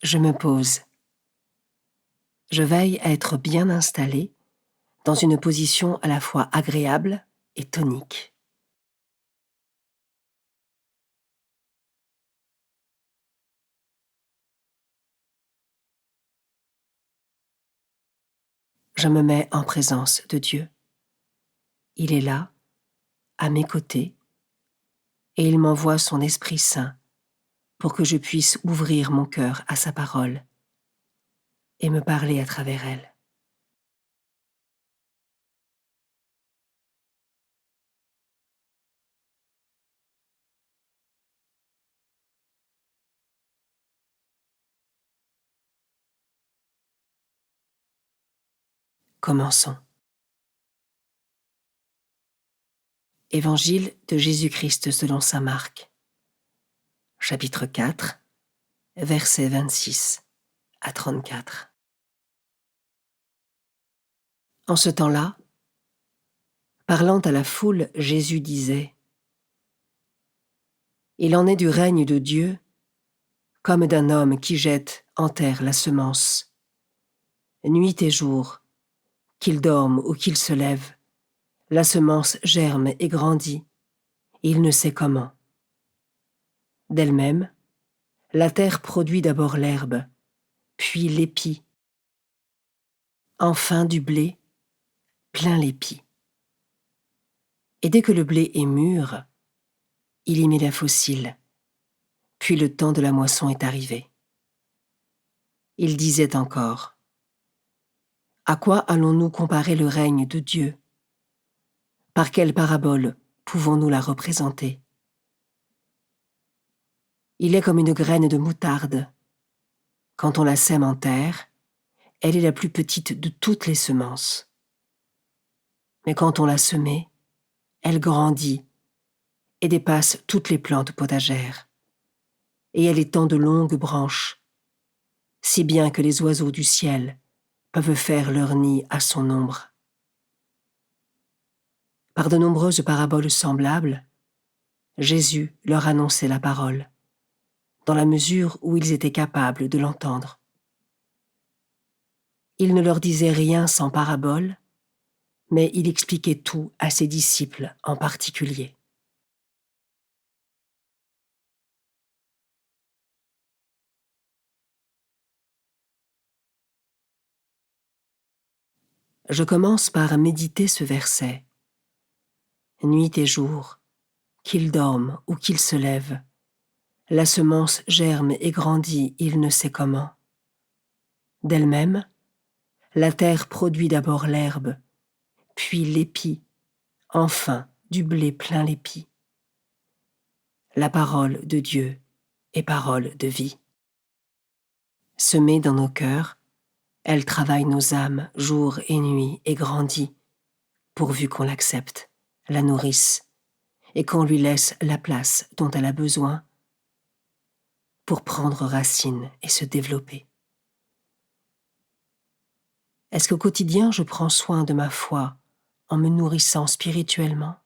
Je me pose. Je veille à être bien installée dans une position à la fois agréable et tonique. Je me mets en présence de Dieu. Il est là, à mes côtés, et il m'envoie son Esprit Saint pour que je puisse ouvrir mon cœur à sa parole et me parler à travers elle. Commençons. Évangile de Jésus-Christ selon saint Marc, chapitre 4, versets 26 à 34. En ce temps-là, parlant à la foule, Jésus disait : « Il en est du règne de Dieu comme d'un homme qui jette en terre la semence. Nuit et jour, qu'il dorme ou qu'il se lève, la semence germe et grandit, il ne sait comment. D'elle-même, la terre produit d'abord l'herbe, puis l'épi, enfin du blé, plein l'épi. Et dès que le blé est mûr, il y met la faucille, puis le temps de la moisson est arrivé. Il disait encore : à quoi allons-nous comparer le règne de Dieu ? Par quelle parabole pouvons-nous la représenter ? Il est comme une graine de moutarde. Quand on la sème en terre, elle est la plus petite de toutes les semences. Mais quand on l'a semée, elle grandit et dépasse toutes les plantes potagères. Et elle étend de longues branches, si bien que les oiseaux du ciel peuvent faire leur nid à son ombre. Par de nombreuses paraboles semblables, Jésus leur annonçait la parole, dans la mesure où ils étaient capables de l'entendre. Il ne leur disait rien sans parabole, mais il expliquait tout à ses disciples en particulier. Je commence par méditer ce verset. Nuit et jour, qu'il dorme ou qu'il se lève, la semence germe et grandit, il ne sait comment. D'elle-même, la terre produit d'abord l'herbe, puis l'épi, enfin du blé plein l'épi. La parole de Dieu est parole de vie. Semée dans nos cœurs, elle travaille nos âmes jour et nuit et grandit, pourvu qu'on l'accepte, la nourrisse, et qu'on lui laisse la place dont elle a besoin pour prendre racine et se développer. Est-ce qu'au quotidien, je prends soin de ma foi en me nourrissant spirituellement ?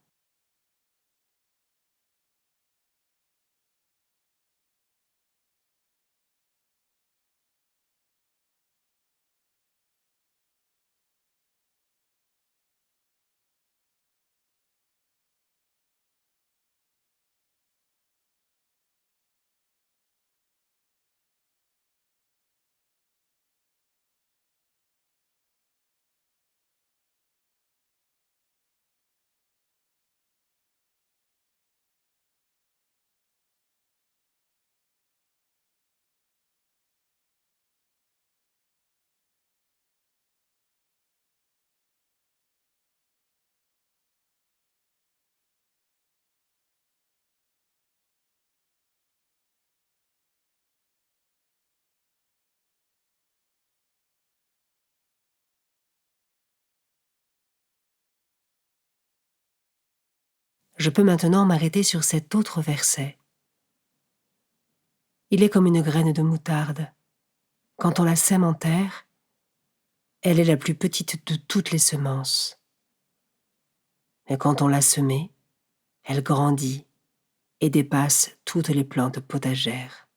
Je peux maintenant m'arrêter sur cet autre verset. Il est comme une graine de moutarde. Quand on la sème en terre, elle est la plus petite de toutes les semences. Mais quand on l'a semée, elle grandit et dépasse toutes les plantes potagères.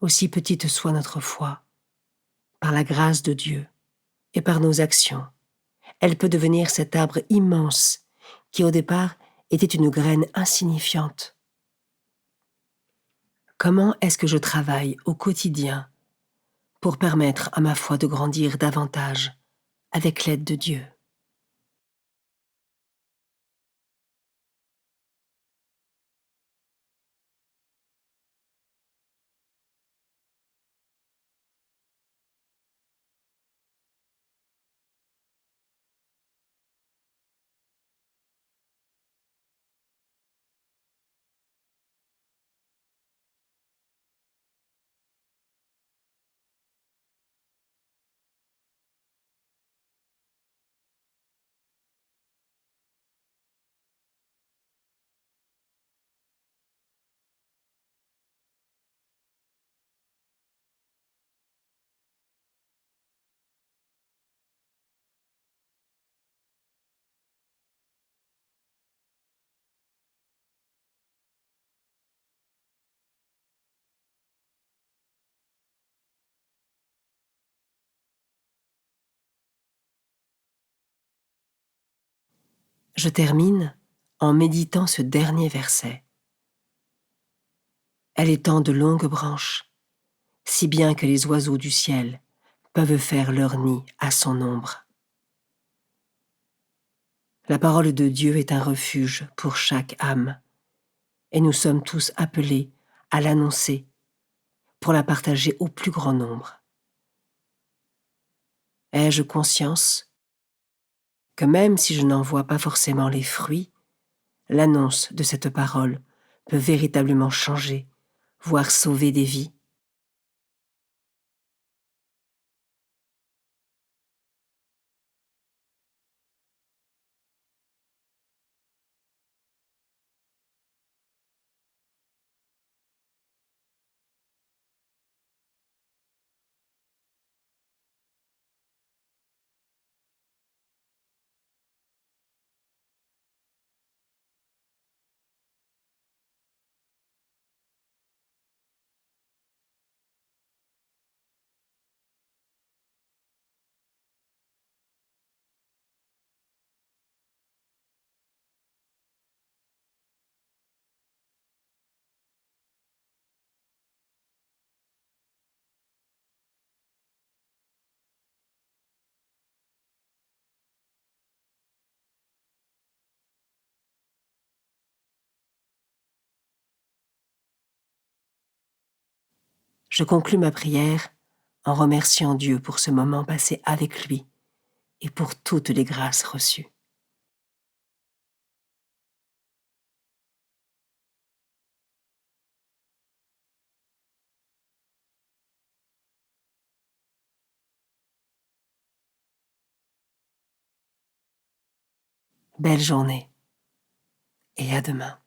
aussi petite soit notre foi, par la grâce de Dieu et par nos actions, elle peut devenir cet arbre immense qui au départ était une graine insignifiante. Comment est-ce que je travaille au quotidien pour permettre à ma foi de grandir davantage avec l'aide de Dieu? Je termine en méditant ce dernier verset. Elle étend de longues branches, si bien que les oiseaux du ciel peuvent faire leur nid à son ombre. La parole de Dieu est un refuge pour chaque âme, et nous sommes tous appelés à l'annoncer pour la partager au plus grand nombre. Ai-je conscience que même si je n'en vois pas forcément les fruits, l'annonce de cette parole peut véritablement changer, voire sauver des vies? Je conclus ma prière en remerciant Dieu pour ce moment passé avec lui et pour toutes les grâces reçues. Belle journée et à demain.